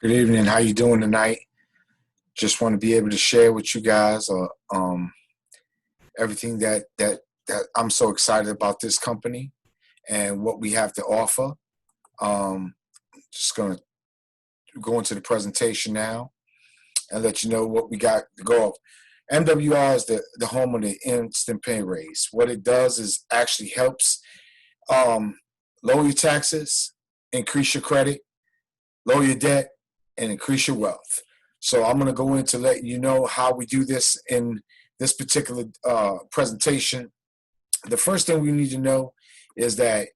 Good evening. How you doing tonight? Just want to be able to share with you guys everything that I'm so excited about this company and what we have to offer. Um, just gonna go into the presentation now and let you know what we got to go off. MWR is the home of the instant pay raise. What it does is actually helps um, lower your taxes, increase your credit, lower your debt, and increase your wealth. So I'm going to go into let you know how we do this in this particular presentation. The first thing we need to know is that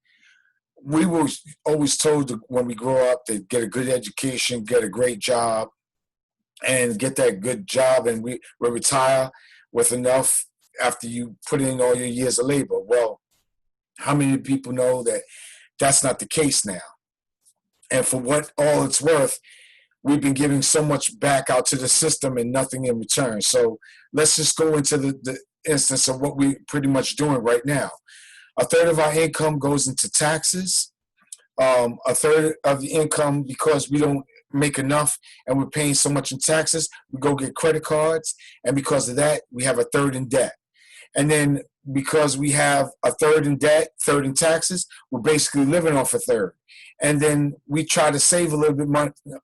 we were always told when we grow up to get a good education, get a great job, and get that good job, and we retire with enough after you put in all your years of labor. Well, how many people know that that's not the case now? And for what all it's worth, we've been giving so much back out to the system and nothing in return. So let's just go into the instance of what we're pretty much doing right now. A third of our income goes into taxes. A third of the income, because we don't make enough and we're paying so much in taxes, we go get credit cards. And because of that, we have a third in debt. And then because we have a third in debt, third in taxes, we're basically living off a third. And then we try to save a little bit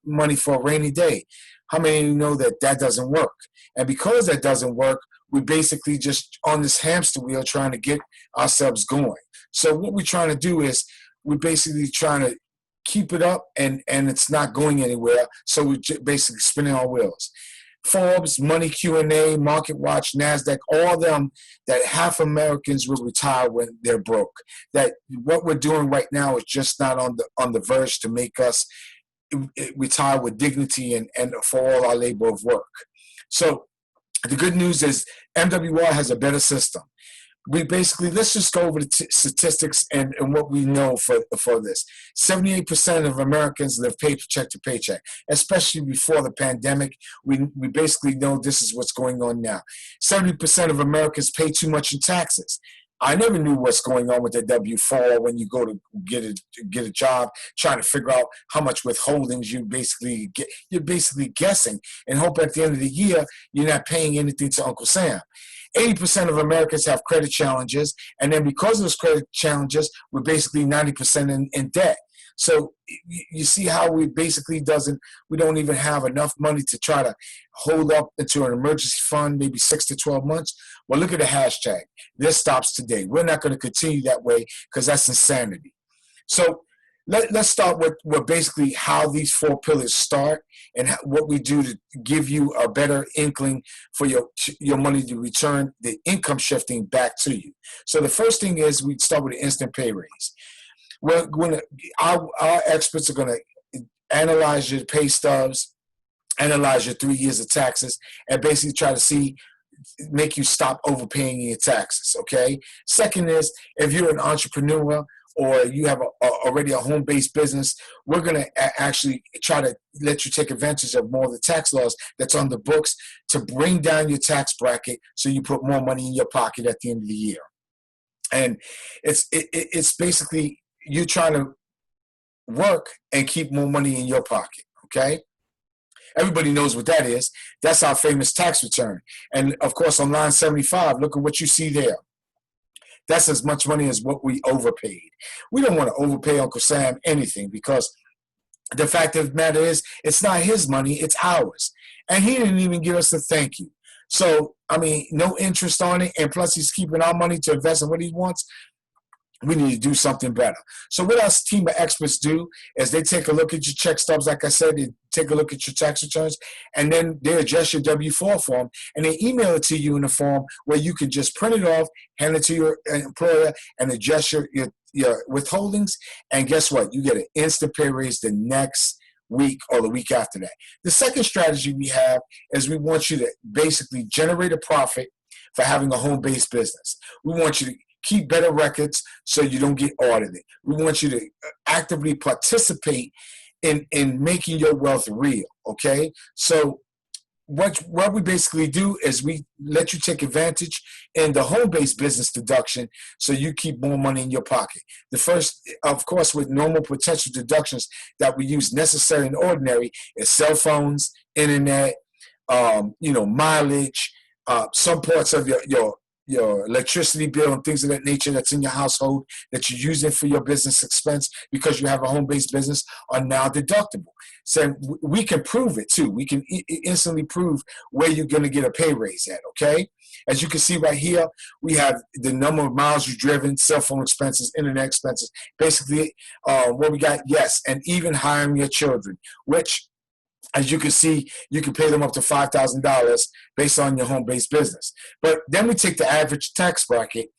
money for a rainy day. How many of you know that that doesn't work? And because that doesn't work, we're basically just on this hamster wheel trying to get ourselves going. So what we're trying to do is we're basically trying to keep it up, and it's not going anywhere. So we're basically spinning our wheels. Forbes, Money Q&A, Market Watch, NASDAQ, all of them that half Americans will retire when they're broke. That what we're doing right now is just not on the verge to make us retire with dignity and for all our labor of work. So the good news is MWR has a better system. We basically, let's just go over the statistics and what we know for this. 78% of Americans live paycheck to paycheck, especially before the pandemic. We basically know this is what's going on now. 70% of Americans pay too much in taxes. I never knew what's going on with the W-4 when you go to get a job, trying to figure out how much withholdings you basically get. You're basically guessing and hope at the end of the year you're not paying anything to Uncle Sam. 80% of Americans have credit challenges, and then because of those credit challenges, we're basically 90% in debt. So you see how we basically we don't even have enough money to try to hold up into an emergency fund, maybe 6 to 12 months. Well, look at the hashtag. This stops today. We're not going to continue that way because that's insanity. So let's start with basically how these four pillars start and what we do to give you a better inkling for your money to return the income shifting back to you. So the first thing is we start with the instant pay raise. Our experts are going to analyze your pay stubs, analyze your 3 years of taxes, and basically try to make you stop overpaying your taxes, okay? Second is, if you're an entrepreneur or you have already a home-based business, we're going to actually try to let you take advantage of more of the tax laws that's on the books to bring down your tax bracket so you put more money in your pocket at the end of the year. And it's basically you trying to work and keep more money in your pocket, okay? Everybody knows what that is. That's our famous tax return. And, of course, on line 75, look at what you see there. That's as much money as what we overpaid. We don't want to overpay Uncle Sam anything because the fact of the matter is it's not his money, it's ours. And he didn't even give us a thank you. So, I mean, no interest on it, and plus he's keeping our money to invest in what he wants. We need to do something better. So what our team of experts do is they take a look at your check stubs, like I said, they take a look at your tax returns, and then they adjust your W-4 form, and they email it to you in a form where you can just print it off, hand it to your employer, and adjust your withholdings, and guess what? You get an instant pay raise the next week or the week after that. The second strategy we have is we want you to basically generate a profit for having a home-based business. We want you to keep better records so you don't get audited. We want you to actively participate in making your wealth real, okay? So what we basically do is we let you take advantage in the home-based business deduction so you keep more money in your pocket. The first, of course, with normal potential deductions that we use necessary and ordinary is cell phones, internet, mileage, some parts of your electricity bill and things of that nature that's in your household that you're using for your business expense because you have a home-based business are now deductible. So we can prove it too. We can instantly prove where you're going to get a pay raise at, okay? As you can see right here, we have the number of miles you've driven, cell phone expenses, internet expenses, basically what we got, yes, and even hiring your children, which, as you can see, you can pay them up to $5,000 based on your home-based business. But then we take the average tax bracket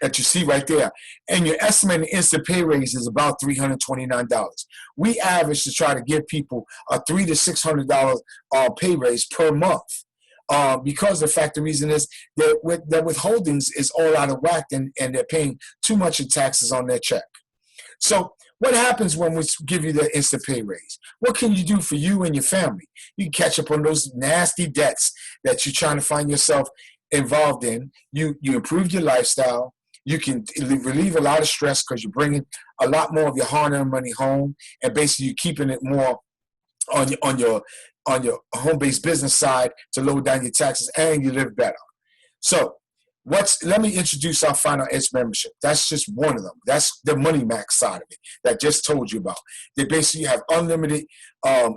that you see right there, and your estimated instant pay raise is about $329. We average to try to give people a $300 to $600 pay raise per month. Because the reason is that withholdings is all out of whack and they're paying too much in taxes on their check. So what happens when we give you the instant pay raise? What can you do for you and your family? You can catch up on those nasty debts that you're trying to find yourself involved in. You improve your lifestyle. You can relieve a lot of stress because you're bringing a lot more of your hard-earned money home, and basically you're keeping it more on your home-based business side to lower down your taxes, and you live better. So let me introduce our Final Edge membership. That's just one of them. That's the Money Max side of it that I just told you about. They basically have unlimited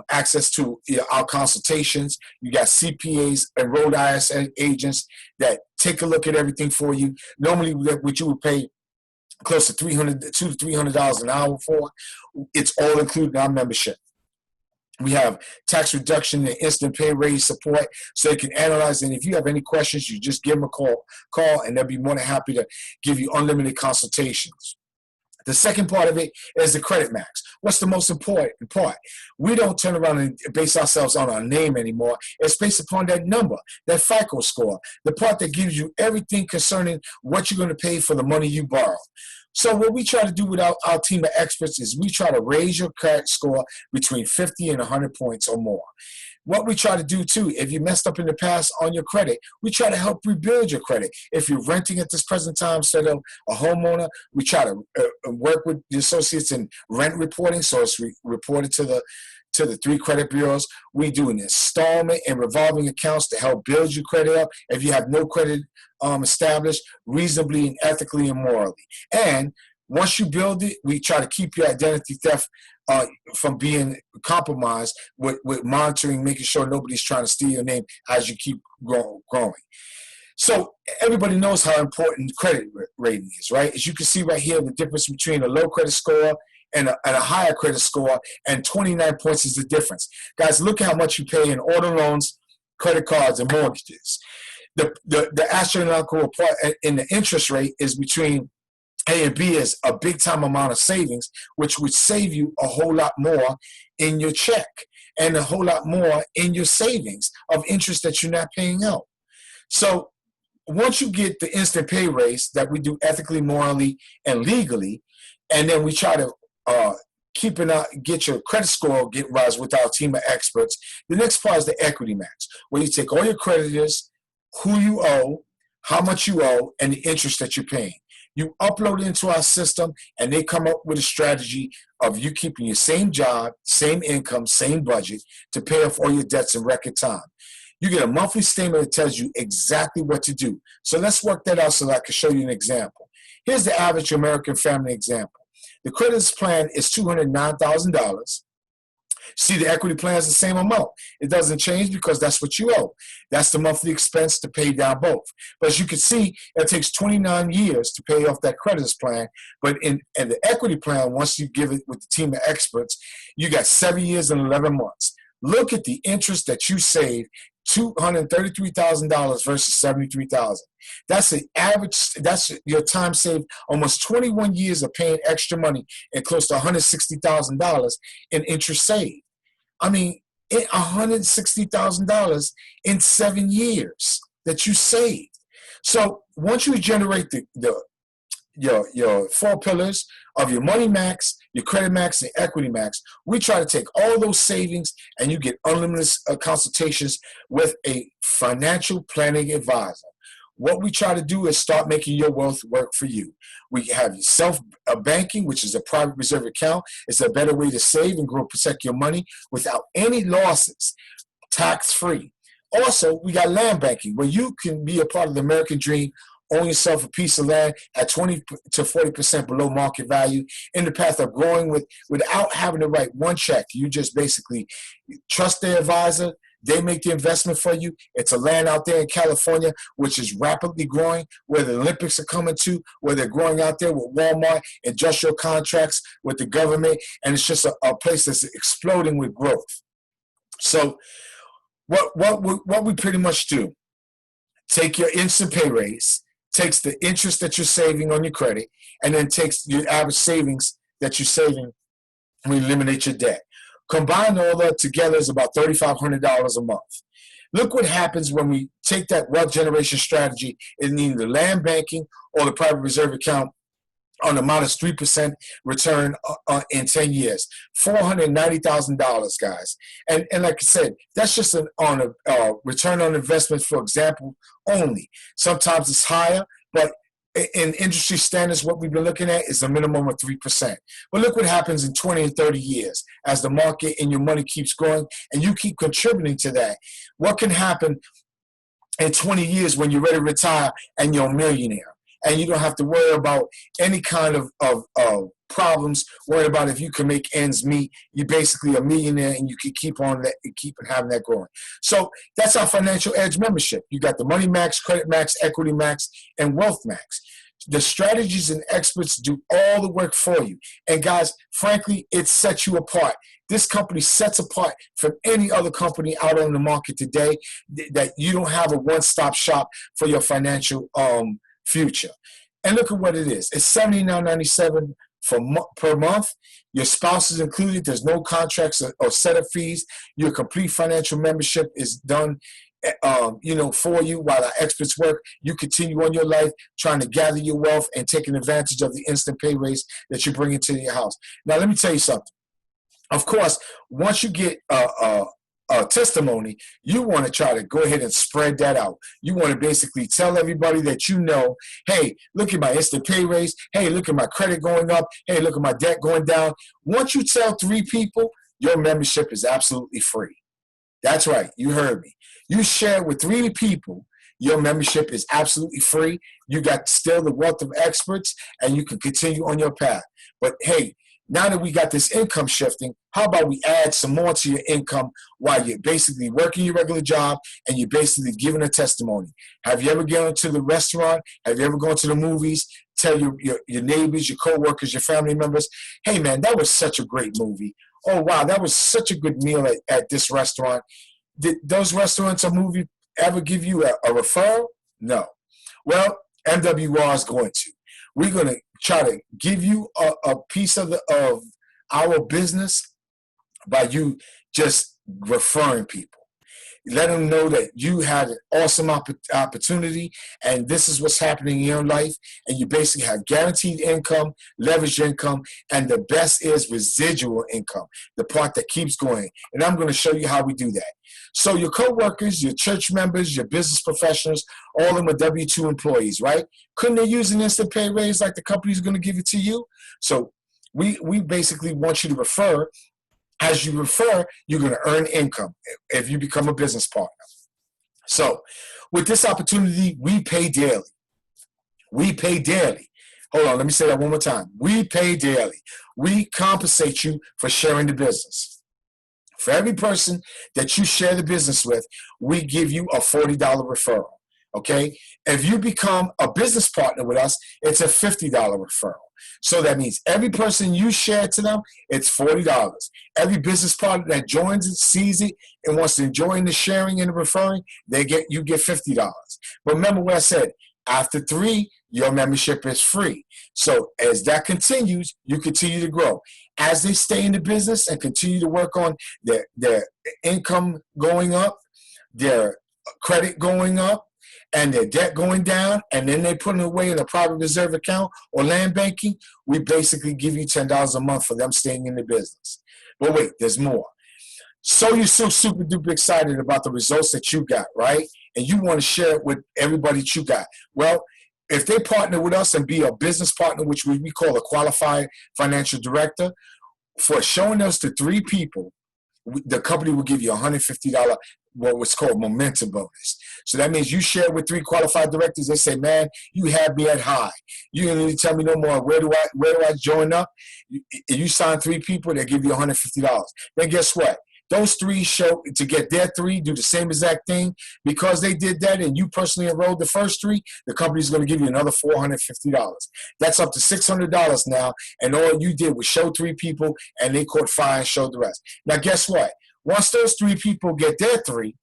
access to our consultations. You got CPAs, enrolled IRS agents that take a look at everything for you. Normally, what you would pay close to $200 to $300 an hour for, it's all included in our membership. We have tax reduction and instant pay raise support so they can analyze. And if you have any questions, you just give them a call, and they'll be more than happy to give you unlimited consultations. The second part of it is the credit max. What's the most important part? We don't turn around and base ourselves on our name anymore. It's based upon that number, that FICO score, the part that gives you everything concerning what you're going to pay for the money you borrow. So what we try to do with our team of experts is we try to raise your credit score between 50 and 100 points or more. What we try to do too, if you messed up in the past on your credit, we try to help rebuild your credit. If you're renting at this present time instead of a homeowner, we try to work with the associates in rent reporting, so it's reported to the 3 credit bureaus. We do an installment and revolving accounts to help build your credit up if you have no credit established reasonably and ethically and morally. And once you build it, we try to keep your identity theft from being compromised with monitoring, making sure nobody's trying to steal your name as you keep growing. So everybody knows how important credit rating is, right? As you can see right here, the difference between a low credit score and a higher credit score, and 29 points is the difference. Guys, look at how much you pay in auto loans, credit cards, and mortgages. The astronomical part in the interest rate is between A and B is a big time amount of savings, which would save you a whole lot more in your check and a whole lot more in your savings of interest that you're not paying out. So once you get the instant pay raise that we do ethically, morally, and legally, and then we try to get your credit score get rise with our team of experts. The next part is the equity max, where you take all your creditors, who you owe, how much you owe, and the interest that you're paying. You upload it into our system, and they come up with a strategy of you keeping your same job, same income, same budget to pay off all your debts in record time. You get a monthly statement that tells you exactly what to do. So let's work that out so that I can show you an example. Here's the average American family example. The creditors plan is $209,000. See, the equity plan is the same amount. It doesn't change because that's what you owe. That's the monthly expense to pay down both. But as you can see, it takes 29 years to pay off that creditors plan. But in the equity plan, once you give it with the team of experts, you got 7 years and 11 months. Look at the interest that you save, $233,000 versus $73,000. That's the average. That's your time saved. Almost 21 years of paying extra money and close to $160,000 in interest saved. I mean, $160,000 in 7 years that you saved. So once you generate your 4 pillars of your money max, your credit max and equity max, we try to take all those savings and you get unlimited consultations with a financial planning advisor. What we try to do is start making your wealth work for you. We have self-banking, which is a private reserve account. It's a better way to save and grow, protect your money without any losses, tax-free. Also, we got land banking, where you can be a part of the American dream, own yourself a piece of land at 20 to 40% below market value in the path of growing without having to write one check. You just basically trust their advisor. They make the investment for you. It's a land out there in California, which is rapidly growing, where the Olympics are coming to, where they're growing out there with Walmart, industrial contracts with the government, and it's just a place that's exploding with growth. So what we pretty much do, take your instant pay raise, takes the interest that you're saving on your credit, and then takes your average savings that you're saving and eliminate your debt. Combine all that together is about $3,500 a month. Look what happens when we take that wealth generation strategy in either land banking or the private reserve account on a modest 3% return in 10 years. $490,000, guys. And like I said, that's just on a return on investment, for example, only. Sometimes it's higher, but in industry standards, what we've been looking at is a minimum of 3%. But look what happens in 20 and 30 years as the market and your money keeps growing and you keep contributing to that. What can happen in 20 years when you're ready to retire and you're a millionaire and you don't have to worry about any kind of problems, worry about if you can make ends meet? You're basically a millionaire and you can keep on that, keep having that growing. So that's our Financial Edge membership. You got the Money Max, Credit Max, Equity Max, and Wealth Max. The strategies and experts do all the work for you. And guys, frankly, it sets you apart. This company sets apart from any other company out on the market today, that you don't have a one-stop shop for your financial future. And look at what it is. It's $79.97 per month. Your spouse is included. There's no contracts or setup fees. Your complete financial membership is done for you while our experts work. You continue on your life trying to gather your wealth and taking advantage of the instant pay raise that you bring into your house. Now, let me tell you something. Of course, once you get a testimony, you want to try to go ahead and spread that out. You want to basically tell everybody that you know, hey, look at my instant pay raise. Hey, look at my credit going up. Hey, look at my debt going down. Once you tell 3 people, your membership is absolutely free. That's right. You heard me. You share with 3 people, your membership is absolutely free. You got still the wealth of experts, and you can continue on your path. But hey, now that we got this income shifting, how about we add some more to your income while you're basically working your regular job and you're basically giving a testimony? Have you ever gone to the restaurant? Have you ever gone to the movies? Tell your neighbors, your coworkers, your family members, hey man, that was such a great movie. Oh wow, that was such a good meal at this restaurant. Did those restaurants or movie ever give you a referral? No. Well, MWR is going to. We're going to try to give you a piece of our business by you just referring people. Let them know that you had an awesome opportunity and this is what's happening in your life, and you basically have guaranteed income, leveraged income, and the best is residual income, the part that keeps going. And I'm going to show you how we do that. So your coworkers, your church members, your business professionals, all of them are W-2 employees, right? Couldn't they use an instant pay raise like the company's going to give it to you? So we basically want you to refer. As you refer, you're going to earn income if you become a business partner. So with this opportunity, we pay daily. We pay daily. Hold on, let me say that one more time. We pay daily. We compensate you for sharing the business. For every person that you share the business with, we give you a $40 referral, okay? If you become a business partner with us, it's a $50 referral. So that means every person you share to them, it's $40. Every business partner that joins it, sees it, and wants to join the sharing and the referring, you get $50. But remember what I said, after 3, your membership is free. So as that continues, you continue to grow. As they stay in the business and continue to work on their income going up, their credit going up, and their debt going down, and then they put it away in a private reserve account or land banking, we basically give you $10 a month for them staying in the business. But wait, there's more. So you're so super duper excited about the results that you got, right? And you want to share it with everybody that you got. Well, if they partner with us and be a business partner, which we call a qualified financial director, for showing us to 3 people, the company will give you $150, what's called momentum bonus. So that means you share with 3 qualified directors. They say, man, you have me at high. You don't need to tell me no more. Where do I join up? You sign 3 people, they give you $150. Then guess what? Those 3 show to get their 3, do the same exact thing. Because they did that and you personally enrolled the first 3, the company's going to give you another $450. That's up to $600 now. And all you did was show 3 people and they caught fire and showed the rest. Now, guess what? Once those 3 people get their 3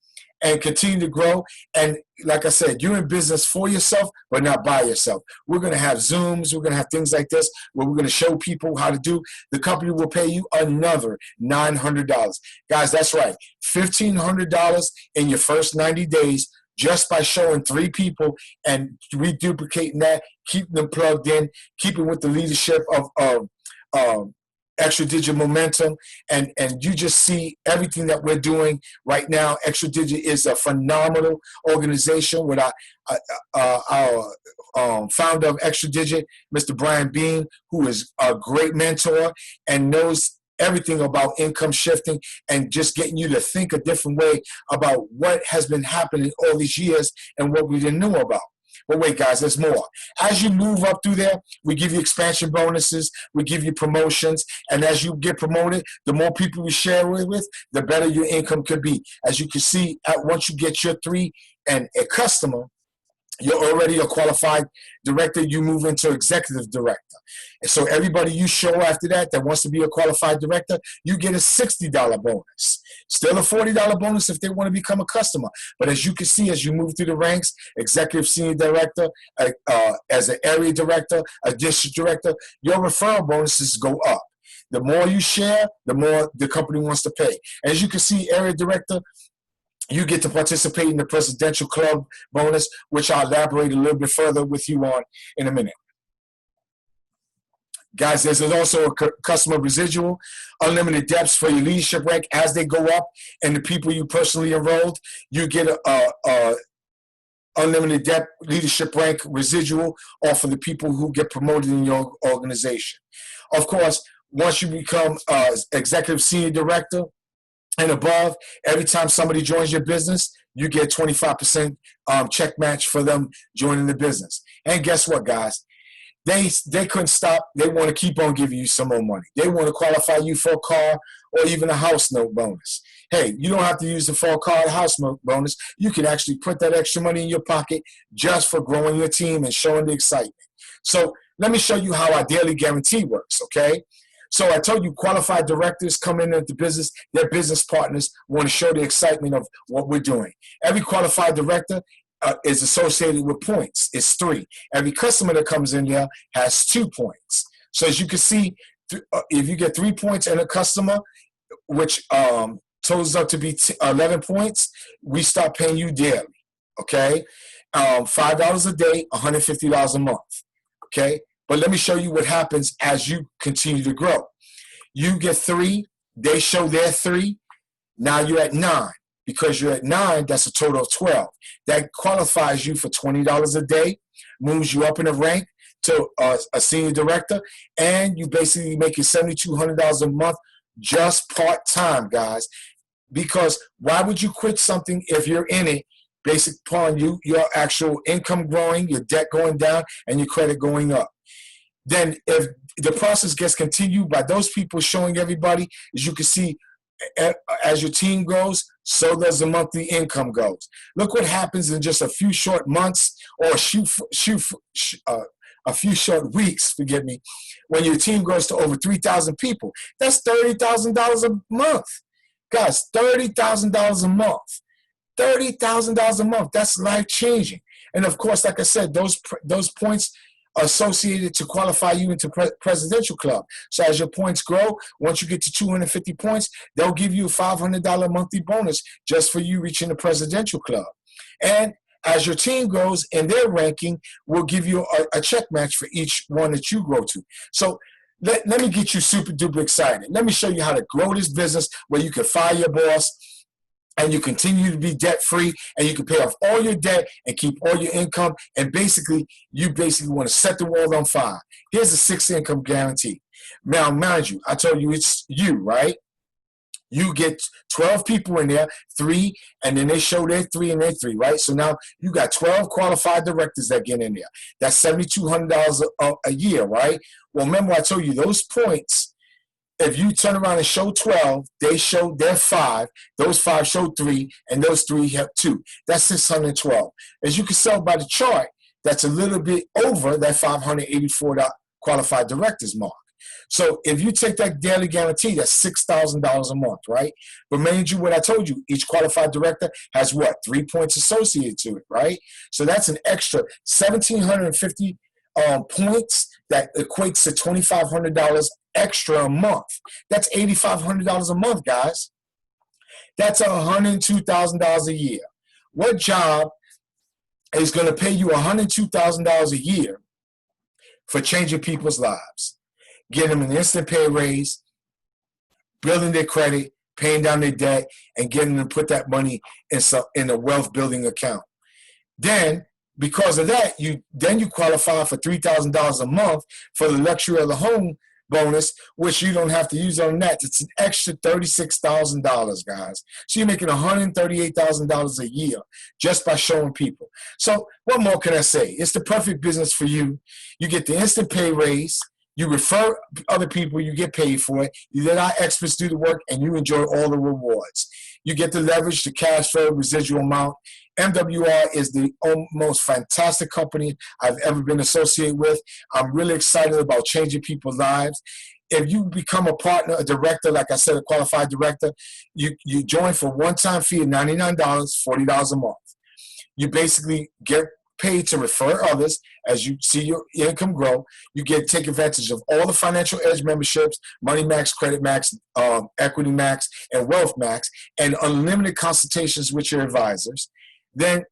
and continue to grow, and like I said, you're in business for yourself, but not by yourself. We're going to have Zooms. We're going to have things like this where we're going to show people how to do. The company will pay you another $900. Guys, that's right. $1,500 in your first 90 days just by showing 3 people and reduplicating that, keeping them plugged in, keeping with the leadership of Extra Digit Momentum, and you just see everything that we're doing right now. Extra Digit is a phenomenal organization with our founder of Extra Digit, Mr. Brian Bean, who is a great mentor and knows everything about income shifting and just getting you to think a different way about what has been happening all these years and what we didn't know about. But wait, guys, there's more. As you move up through there, we give you expansion bonuses, we give you promotions, and as you get promoted, the more people you share with, the better your income could be. As you can see, once you get your 3 and a customer, you're already a qualified director, you move into executive director. And so everybody you show after that wants to be a qualified director, you get a $60 bonus. Still a $40 bonus if they want to become a customer. But as you can see, as you move through the ranks, executive senior director, as an area director, a district director, your referral bonuses go up. The more you share, the more the company wants to pay. As you can see, area director, you get to participate in the Presidential Club bonus, which I'll elaborate a little bit further with you on in a minute. Guys, there's also a customer residual, unlimited depths for your leadership rank as they go up, and the people you personally enrolled, you get a unlimited depth leadership rank residual off of the people who get promoted in your organization. Of course, once you become executive senior director and above, every time somebody joins your business, you get 25% check match for them joining the business. And guess what, guys? They couldn't stop. They want to keep on giving you some more money. They want to qualify you for a car or even a house note bonus. Hey, you don't have to use it for a car or house note bonus. You can actually put that extra money in your pocket just for growing your team and showing the excitement. So let me show you how our daily guarantee works, okay? So I told you qualified directors come into the business, their business partners want to show the excitement of what we're doing. Every qualified director is associated with points. It's 3. Every customer that comes in there has 2 points. So as you can see, if you get 3 points and a customer, which totals up to be 11 points, we start paying you daily, okay? $5 a day, $150 a month, okay? But let me show you what happens as you continue to grow. You get 3, they show their 3, now you're at 9. Because you're at 9, that's a total of 12. That qualifies you for $20 a day, moves you up in the rank to a senior director, and you basically make it $7,200 a month just part-time, guys. Because why would you quit something if you're in it based upon your actual income growing, your debt going down, and your credit going up? Then if the process gets continued by those people showing everybody, as you can see, as your team grows, so does the monthly income goes. Look what happens in just a few short months or a few short weeks, forgive me, when your team grows to over 3,000 people. That's $30,000 a month. Guys, $30,000 a month. $30,000 a month. That's life-changing. And of course, like I said, those points associated to qualify you into Presidential Club. So as your points grow, once you get to 250 points, they'll give you a $500 monthly bonus just for you reaching the Presidential Club. And as your team grows in their ranking, we'll give you a check match for each one that you grow to. So let me get you super duper excited. Let me show you how to grow this business where you can fire your boss and you continue to be debt free and you can pay off all your debt and keep all your income. And basically, you basically want to set the world on fire. Here's a 6 income guarantee. Now, mind you, I told you it's you, right? You get 12 people in there, 3, and then they show their 3 and their 3, right? So now you got 12 qualified directors that get in there. That's $7,200 a year, right? Well, remember I told you those points, if you turn around and show 12, they show their 5, those 5 show 3, and those 3 have 2. That's 612. As you can tell by the chart, that's a little bit over that $584 qualified directors mark. So if you take that daily guarantee, that's $6,000 a month, right? But mind you, what I told you, each qualified director has what? 3 points associated to it, right? So that's an extra 1,750 points that equates to $2,500 extra a month. That's $8,500 a month, guys. That's $102,000 a year. What job is going to pay you $102,000 a year for changing people's lives? Getting them an instant pay raise, building their credit, paying down their debt, and getting them to put that money in a wealth building account. Then, because of that, you qualify for $3,000 a month for the luxury of the home bonus, which you don't have to use on that. It's an extra $36,000, guys. So you're making $138,000 a year just by showing people. So what more can I say? It's the perfect business for you. You get the instant pay raise. You refer other people, you get paid for it. You let our experts do the work, and you enjoy all the rewards. You get to leverage the cash flow residual amount. MWR is the most fantastic company I've ever been associated with. I'm really excited about changing people's lives. If you become a partner, a director, like I said, a qualified director, you join for a one-time fee of $99, $40 a month. You basically get paid to refer others as you see your income grow. You take advantage of all the Financial Edge memberships, Money Max, Credit Max, Equity Max, and Wealth Max, and unlimited consultations with your advisors. Then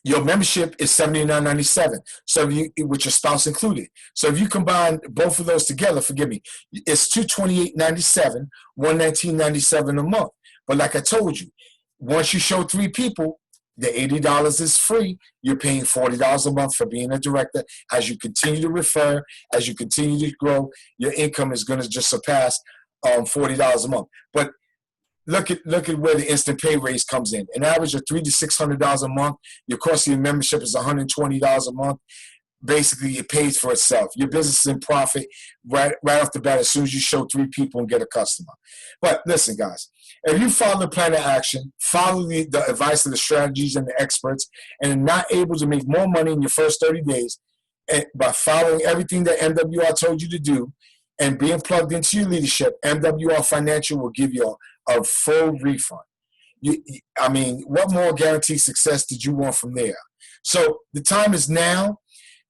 your membership is $79.97, so with your spouse included. So if you combine both of those together, forgive me, it's $228.97, $119.97 a month. But like I told you, once you show 3 people, the $80 is free. You're paying $40 a month for being a director. As you continue to refer, as you continue to grow, your income is going to just surpass $40 a month. But look at where the instant pay raise comes in. An average of $300 to $600 a month. Your cost of your membership is $120 a month. Basically, it pays for itself. Your business is in profit right off the bat as soon as you show 3 people and get a customer. But listen, guys, if you follow the plan of action, follow the advice of the strategies and the experts, and are not able to make more money in your first 30 days by following everything that MWR told you to do and being plugged into your leadership, MWR Financial will give you a full refund. I mean, what more guaranteed success did you want from there? So the time is now.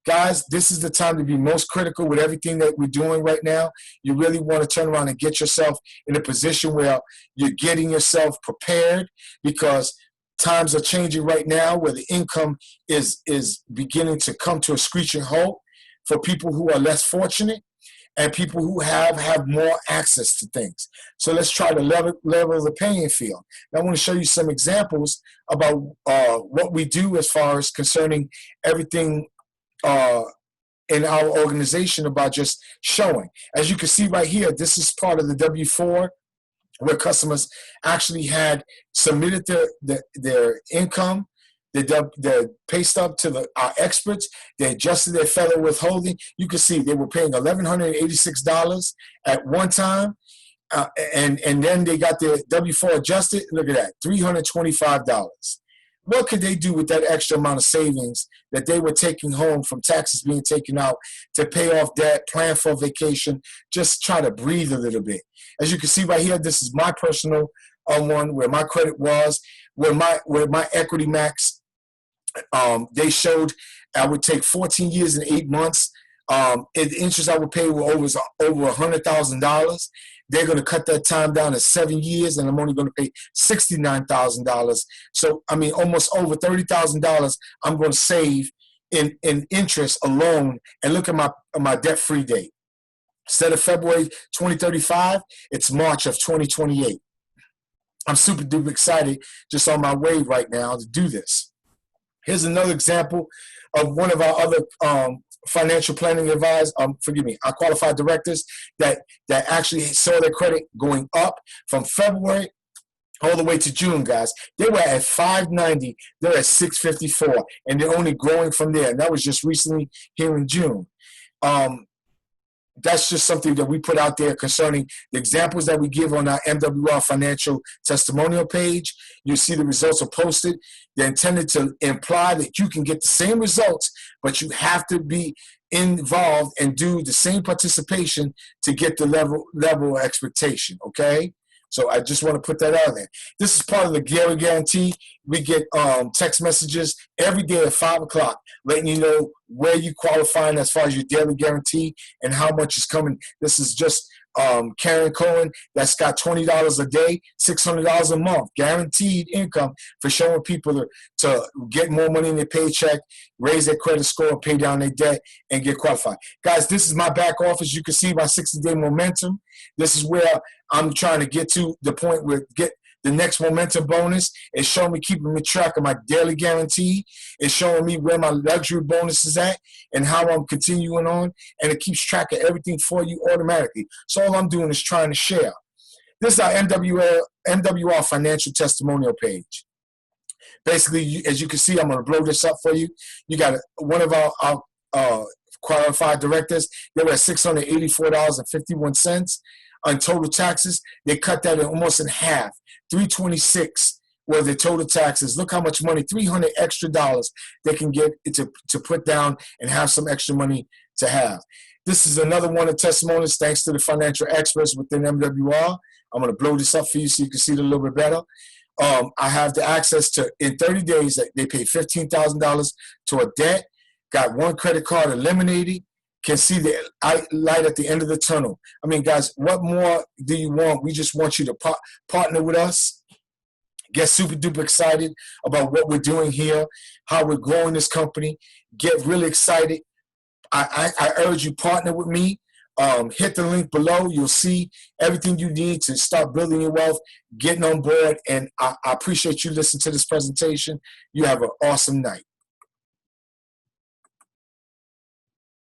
Guys, this is the time to be most critical with everything that we're doing right now. You really want to turn around and get yourself in a position where you're getting yourself prepared, because times are changing right now where the income is beginning to come to a screeching halt for people who are less fortunate and people who have more access to things. So let's try to level the playing field. Now I want to show you some examples about what we do as far as concerning everything in our organization about just showing. As you can see right here, this is part of the W-4 where customers actually had submitted their income, their pay stub to our experts. They adjusted their federal withholding. You can see they were paying $1,186 at one time, and then they got their W-4 adjusted. Look at that, $325. What could they do with that extra amount of savings that they were taking home from taxes being taken out to pay off debt, plan for vacation, just try to breathe a little bit? As you can see right here, this is my personal one where my credit was, where my Equity Max, they showed I would take 14 years and 8 months. The interest I would pay were over $100,000. they're going to cut that time down to 7 years, and I'm only going to pay $69,000. So, I mean, almost over $30,000 I'm going to save in interest alone. And look at my debt-free date. Instead of February 2035, it's March of 2028. I'm super duper excited, just on my way right now to do this. Here's another example of one of our other financial planning advisors, our qualified directors that actually saw their credit going up from February all the way to June, guys. They were at 590, they're at 654, and they're only growing from there. And that was just recently here in June. That's just something that we put out there concerning the examples that we give on our MWR financial testimonial page. You see the results are posted. They're intended to imply that you can get the same results, but you have to be involved and do the same participation to get the level of expectation, okay? So I just want to put that out there. This is part of the Daily Guarantee. We get text messages every day at 5 o'clock, letting you know where you qualifying as far as your daily guarantee and how much is coming. This is just Karen Cohen that's got $20 a day, $600 a month, guaranteed income for showing people to get more money in their paycheck, raise their credit score, pay down their debt, and get qualified. Guys, this is my back office. You can see my 60-day momentum. This is where I'm trying to get to the point where get the next momentum bonus. It's showing me, keeping me track of my daily guarantee. It's showing me where my luxury bonus is at and how I'm continuing on. And it keeps track of everything for you automatically. So all I'm doing is trying to share. This is our MWR financial testimonial page. Basically, as you can see, I'm going to blow this up for you. You got one of our qualified directors. They were at $684.51 on total taxes. They cut that almost in half. $326 were the total taxes. Look how much money, $300 extra they can get to put down and have some extra money to have. This is another one of the testimonies thanks to the financial experts within MWR. I'm going to blow this up for you so you can see it a little bit better. I have the access to, in 30 days, they paid $15,000 to a debt, got one credit card eliminated, can see the light at the end of the tunnel. I mean, guys, what more do you want? We just want you to partner with us, get super duper excited about what we're doing here, how we're growing this company, get really excited. I urge you, partner with me. Hit the link below. You'll see everything you need to start building your wealth, getting on board. And I appreciate you listening to this presentation. You have an awesome night.